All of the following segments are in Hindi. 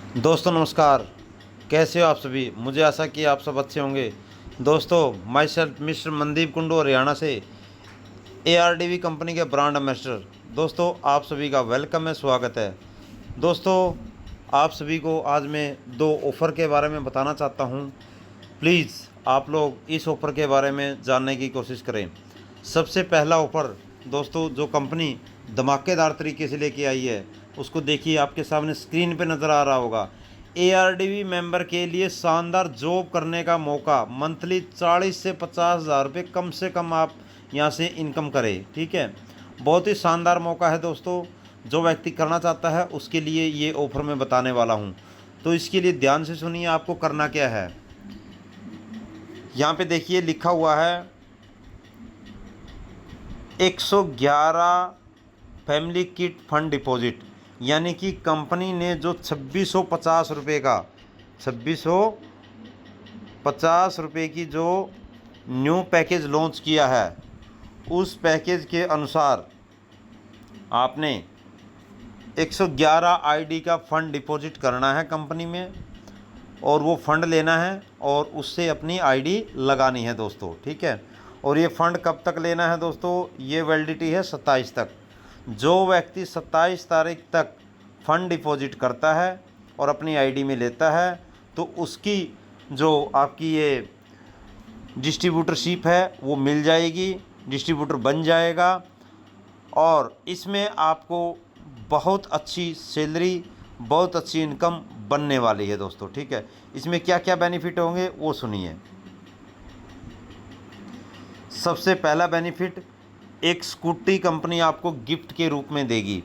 दोस्तों नमस्कार। कैसे हो आप सभी? मुझे आशा कि आप सब अच्छे होंगे। दोस्तों my self mister Mandeep Kundu Haryana से ARDV कंपनी के ब्रांड एम्बेसडर। दोस्तों आप सभी का वेलकम है, स्वागत है। दोस्तों आप सभी को आज मैं दो ऑफ़र के बारे में बताना चाहता हूँ। प्लीज़ आप लोग इस ऑफ़र के बारे में जानने की कोशिश करें। सबसे पहला ऑफ़र दोस्तों जो कंपनी धमाकेदार तरीके से लेके आई है उसको देखिए, आपके सामने स्क्रीन पे नज़र आ रहा होगा। ARDV मेंबर के लिए शानदार जॉब करने का मौका, मंथली 40 से 50 हज़ार रुपये कम से कम आप यहाँ से इनकम करें। ठीक है, बहुत ही शानदार मौका है दोस्तों। जो व्यक्ति करना चाहता है उसके लिए ये ऑफ़र मैं बताने वाला हूँ, तो इसके लिए ध्यान से सुनिए आपको करना क्या है। यहाँ पे देखिए लिखा हुआ है 111 फैमिली किट फंड डिपॉजिट, यानी कि कंपनी ने जो 2650 रुपये का 2650 रुपये की जो न्यू पैकेज लॉन्च किया है, उस पैकेज के अनुसार आपने 111 आईडी का फ़ंड डिपॉजिट करना है कंपनी में, और वो फ़ंड लेना है और उससे अपनी आईडी लगानी है दोस्तों। ठीक है, और ये फ़ंड कब तक लेना है दोस्तों? ये वैलिडिटी है 27 तक। जो व्यक्ति 27 तारीख तक फ़ंड डिपॉजिट करता है और अपनी आईडी में लेता है, तो उसकी जो आपकी ये डिस्ट्रीब्यूटरशिप है वो मिल जाएगी, डिस्ट्रीब्यूटर बन जाएगा, और इसमें आपको बहुत अच्छी सैलरी, बहुत अच्छी इनकम बनने वाली है दोस्तों। ठीक है, इसमें क्या क्या बेनिफिट होंगे वो सुनिए। सबसे पहला बेनिफिट, एक स्कूटी कंपनी आपको गिफ्ट के रूप में देगी।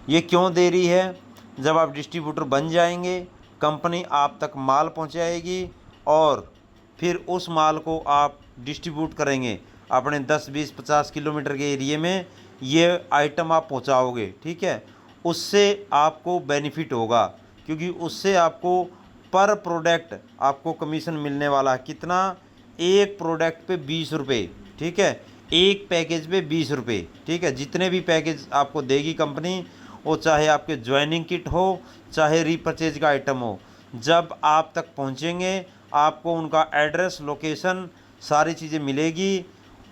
ये क्यों दे रही है? जब आप डिस्ट्रीब्यूटर बन जाएंगे, कंपनी आप तक माल पहुंचाएगी और फिर उस माल को आप डिस्ट्रीब्यूट करेंगे अपने 10, 20, 50 किलोमीटर के एरिए में। ये आइटम आप पहुंचाओगे। ठीक है, उससे आपको बेनिफिट होगा, क्योंकि उससे आपको पर प्रोडक्ट आपको कमीशन मिलने वाला है। कितना? एक प्रोडक्ट पे 20 रुपये। ठीक है, एक पैकेज पे 20 रुपये। ठीक है, जितने भी पैकेज आपको देगी कंपनी, वो चाहे आपके ज्वाइनिंग किट हो, चाहे रीपरचेज का आइटम हो, जब आप तक पहुंचेंगे आपको उनका एड्रेस, लोकेशन, सारी चीज़ें मिलेगी।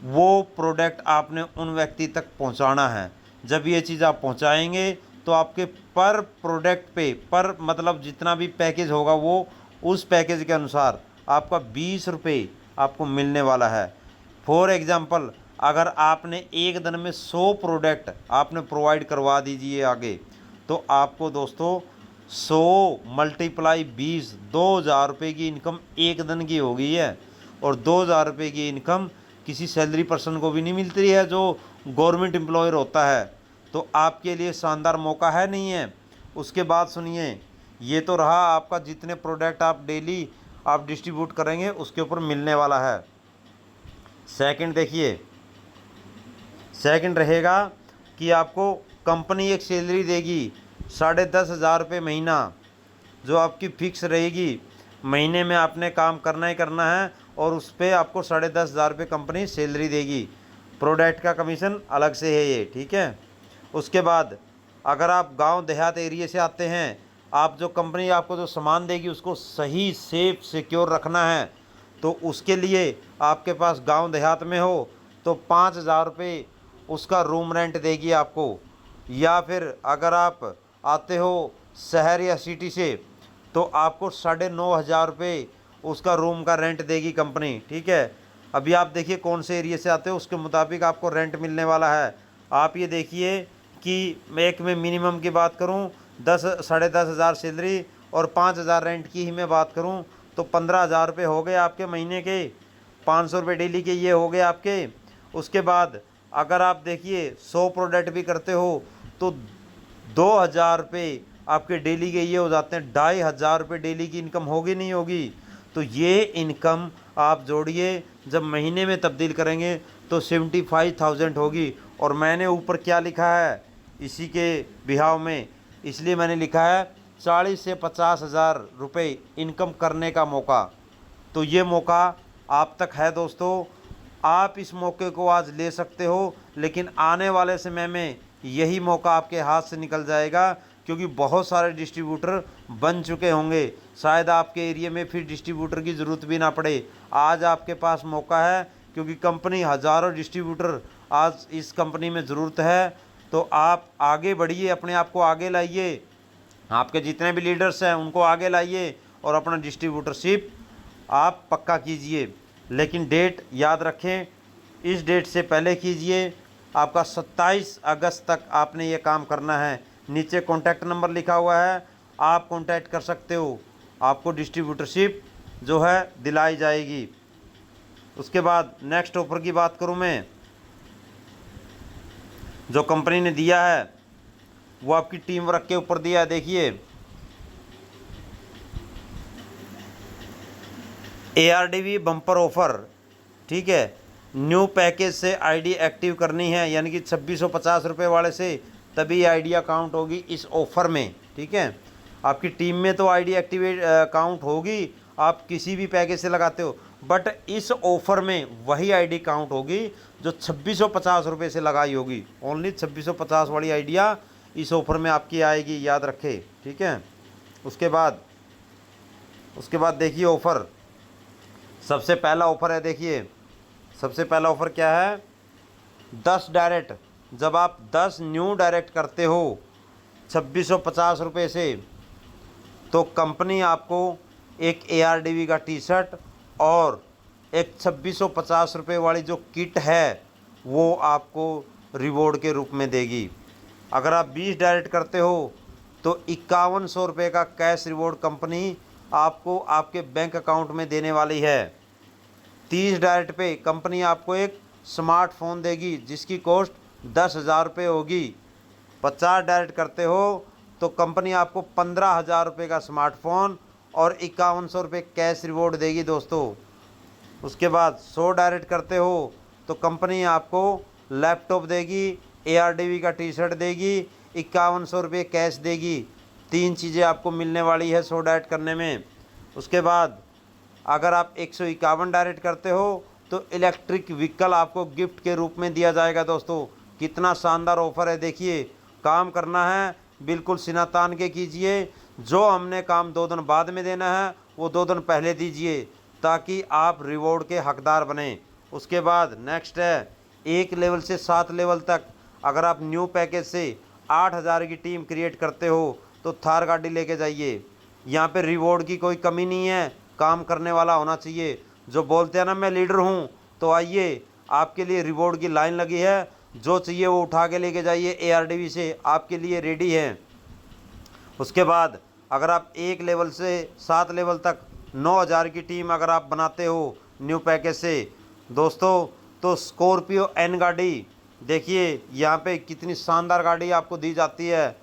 वो प्रोडक्ट आपने उन व्यक्ति तक पहुंचाना है। जब ये चीज़ आप पहुंचाएंगे तो आपके पर प्रोडक्ट पे, पर मतलब जितना भी पैकेज होगा वो उस पैकेज के अनुसार आपका 20 रुपये आपको मिलने वाला है। फॉर एग्ज़ाम्पल, अगर आपने एक दिन में 100 प्रोडक्ट आपने प्रोवाइड करवा दीजिए आगे, तो आपको दोस्तों 100 मल्टीप्लाई 20, 2000 रुपये की इनकम एक दिन की हो गई है। और 2000 रुपये की इनकम किसी सैलरी पर्सन को भी नहीं मिलती है जो गवर्नमेंट एम्प्लॉयर होता है। तो आपके लिए शानदार मौका है, नहीं है? उसके बाद सुनिए, ये तो रहा आपका जितने प्रोडक्ट आप डेली आप डिस्ट्रीब्यूट करेंगे उसके ऊपर मिलने वाला है। सेकंड देखिए, सेकंड रहेगा कि आपको कंपनी एक सैलरी देगी 10,500 रुपये महीना, जो आपकी फ़िक्स रहेगी। महीने में आपने काम करना ही करना है और उस पर आपको 10,500 रुपये कंपनी सैलरी देगी। प्रोडक्ट का कमीशन अलग से है ये। ठीक है, उसके बाद अगर आप गांव देहात एरिया से आते हैं, आप जो कंपनी आपको जो सामान देगी उसको सही सेफ सिक्योर रखना है, तो उसके लिए आपके पास गांव देहात में हो तो 5,000 रुपये उसका रूम रेंट देगी आपको। या फिर अगर आप आते हो शहर या सिटी से तो आपको 9,500 रुपये उसका रूम का रेंट देगी कंपनी। ठीक है, अभी आप देखिए कौन से एरिया से आते हो उसके मुताबिक आपको रेंट मिलने वाला है। आप ये देखिए कि एक में मिनिमम की बात करूं 10-10,500 सैलरी और 5,000 रेंट की ही मैं बात करूं तो 15,000 रुपये हो गए आपके महीने के। 500 रुपये डेली के ये हो गए आपके। उसके बाद अगर आप देखिए 100 प्रोडक्ट भी करते हो तो 2,000 रुपये आपके डेली के ये हो जाते हैं। 2,500 रुपये डेली की इनकम होगी, नहीं होगी? तो ये इनकम आप जोड़िए, जब महीने में तब्दील करेंगे तो 75,000 होगी। और मैंने ऊपर क्या लिखा है इसी के बिहाव में, इसलिए मैंने लिखा है 40 से 50,000 रुपये इनकम करने का मौका। तो ये मौका आप तक है दोस्तों, आप इस मौके को आज ले सकते हो, लेकिन आने वाले समय में यही मौका आपके हाथ से निकल जाएगा क्योंकि बहुत सारे डिस्ट्रीब्यूटर बन चुके होंगे, शायद आपके एरिया में फिर डिस्ट्रीब्यूटर की ज़रूरत भी ना पड़े। आज आपके पास मौका है, क्योंकि कंपनी हज़ारों डिस्ट्रीब्यूटर आज इस कंपनी में ज़रूरत है। तो आप आगे बढ़िए, अपने आप को आगे लाइए, आपके जितने भी लीडर्स हैं उनको आगे लाइए और अपना डिस्ट्रीब्यूटरशिप आप पक्का कीजिए। लेकिन डेट याद रखें, इस डेट से पहले कीजिए। आपका 27 अगस्त तक आपने ये काम करना है। नीचे कॉन्टैक्ट नंबर लिखा हुआ है, आप कॉन्टैक्ट कर सकते हो, आपको डिस्ट्रीब्यूटरशिप जो है दिलाई जाएगी। उसके बाद नेक्स्ट ऑफर की बात करूं मैं, जो कंपनी ने दिया है वो आपकी टीम वर्क के ऊपर दिया है। देखिए, ARDV बम्पर ऑफर, ठीक है। न्यू पैकेज से आईडी एक्टिव करनी है, यानी कि 2650 रुपये वाले से तभी आईडी काउंट होगी इस ऑफ़र में, ठीक है। आपकी टीम में तो आईडी एक्टिवेट काउंट होगी, आप किसी भी पैकेज से लगाते हो, बट इस ऑफ़र में वही आईडी काउंट होगी जो 2650 रुपये से लगाई होगी। ओनली 2650 वाली आइडिया इस ऑफ़र में आपकी आएगी, याद रखें, ठीक है। उसके बाद देखिए ऑफ़र, सबसे पहला ऑफ़र है, देखिए सबसे पहला ऑफ़र क्या है, 10 डायरेक्ट। जब आप 10 न्यू डायरेक्ट करते हो 2650 रुपये से, तो कंपनी आपको एक ARDV का टी शर्ट और एक 2650 रुपये वाली जो किट है वो आपको रिवॉर्ड के रूप में देगी। अगर आप 20 डायरेक्ट करते हो तो 5100 रुपये का कैश रिवॉर्ड कंपनी आपको आपके बैंक अकाउंट में देने वाली है। 30 डायरेक्ट पे कंपनी आपको एक स्मार्टफोन देगी जिसकी कॉस्ट 10,000 रुपये होगी। 50 डायरेक्ट करते हो तो कंपनी आपको 15,000 रुपये का स्मार्टफोन और 5100 रुपये कैश रिवॉर्ड देगी दोस्तों। उसके बाद 100 डायरेक्ट करते हो तो कंपनी आपको लैपटॉप देगी, ARDV का टी शर्ट देगी, 5100 रुपये कैश देगी। 3 चीज़ें आपको मिलने वाली है 100 डायरेक्ट करने में। उसके बाद अगर आप 151 डायरेक्ट करते हो तो इलेक्ट्रिक व्हीकल आपको गिफ्ट के रूप में दिया जाएगा दोस्तों। कितना शानदार ऑफ़र है, देखिए। काम करना है बिल्कुल सीना तान के कीजिए, जो हमने काम 2 दिन बाद में देना है वो 2 दिन पहले दीजिए, ताकि आप रिवॉर्ड के हकदार बने। उसके बाद नेक्स्ट है, 1 लेवल से 7 लेवल तक अगर आप न्यू पैकेज से 8000 की टीम क्रिएट करते हो तो थार गाड़ी लेके जाइए। यहाँ पे रिवॉर्ड की कोई कमी नहीं है, काम करने वाला होना चाहिए। जो बोलते हैं ना मैं लीडर हूँ, तो आइए, आपके लिए रिवॉर्ड की लाइन लगी है, जो चाहिए वो उठा के लेके जाइए, ARDV से आपके लिए रेडी है। उसके बाद अगर आप 1 लेवल से 7 लेवल तक 9000 की टीम अगर आप बनाते हो न्यू पैकेज से दोस्तों, तो स्कॉर्पियो N गाड़ी, देखिए यहाँ पे कितनी शानदार गाड़ी आपको दी जाती है।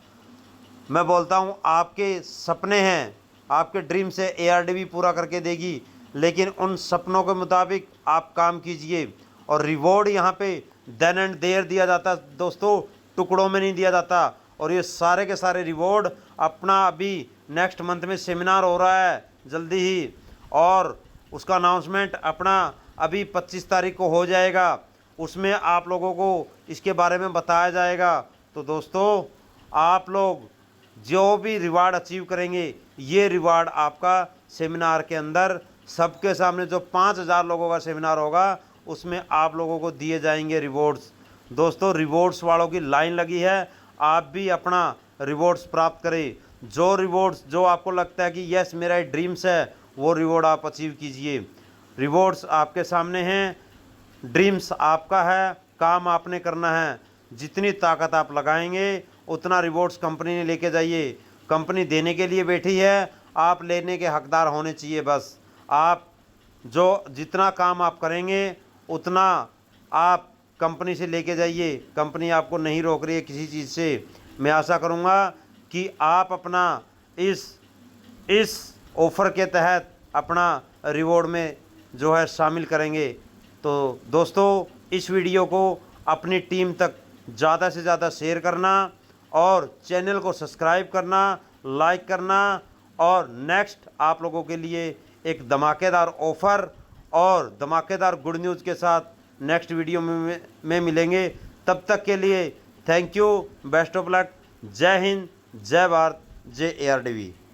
मैं बोलता हूँ आपके सपने हैं, आपके ड्रीम से ARDV पूरा करके देगी, लेकिन उन सपनों के मुताबिक आप काम कीजिए। और रिवॉर्ड यहाँ पे देन एंड देयर दिया जाता है दोस्तों, टुकड़ों में नहीं दिया जाता। और ये सारे के सारे रिवॉर्ड अपना अभी नेक्स्ट मंथ में सेमिनार हो रहा है जल्दी ही, और उसका अनाउंसमेंट अपना अभी 25 तारीख को हो जाएगा। उसमें आप लोगों को इसके बारे में बताया जाएगा। तो दोस्तों, आप लोग जो भी रिवार्ड अचीव करेंगे, ये रिवार्ड आपका सेमिनार के अंदर सबके सामने, जो 5000 लोगों का सेमिनार होगा उसमें आप लोगों को दिए जाएंगे रिवॉर्ड्स। दोस्तों, रिवॉर्ड्स वालों की लाइन लगी है, आप भी अपना रिवॉर्ड्स प्राप्त करें। जो रिवॉर्ड्स जो आपको लगता है कि यस मेरा ड्रीम्स है, वो रिवॉर्ड आप अचीव कीजिए। रिवॉर्ड्स आपके सामने हैं, ड्रीम्स आपका है, काम आपने करना है। जितनी ताकत आप लगाएंगे उतना रिवॉर्ड्स कंपनी ने लेके जाइए। कंपनी देने के लिए बैठी है, आप लेने के हकदार होने चाहिए। बस आप जो जितना काम आप करेंगे उतना आप कंपनी से लेके जाइए। कंपनी आपको नहीं रोक रही है किसी चीज़ से। मैं आशा करूँगा कि आप अपना इस ऑफ़र के तहत अपना रिवॉर्ड में जो है शामिल करेंगे। तो दोस्तों, इस वीडियो को अपनी टीम तक ज़्यादा से ज़्यादा शेयर करना और चैनल को सब्सक्राइब करना, लाइक करना। और नेक्स्ट आप लोगों के लिए एक धमाकेदार ऑफ़र और धमाकेदार गुड न्यूज़ के साथ नेक्स्ट वीडियो में मिलेंगे। तब तक के लिए thank you, best of luck, जय हिंद, जय भारत, जय ARDV।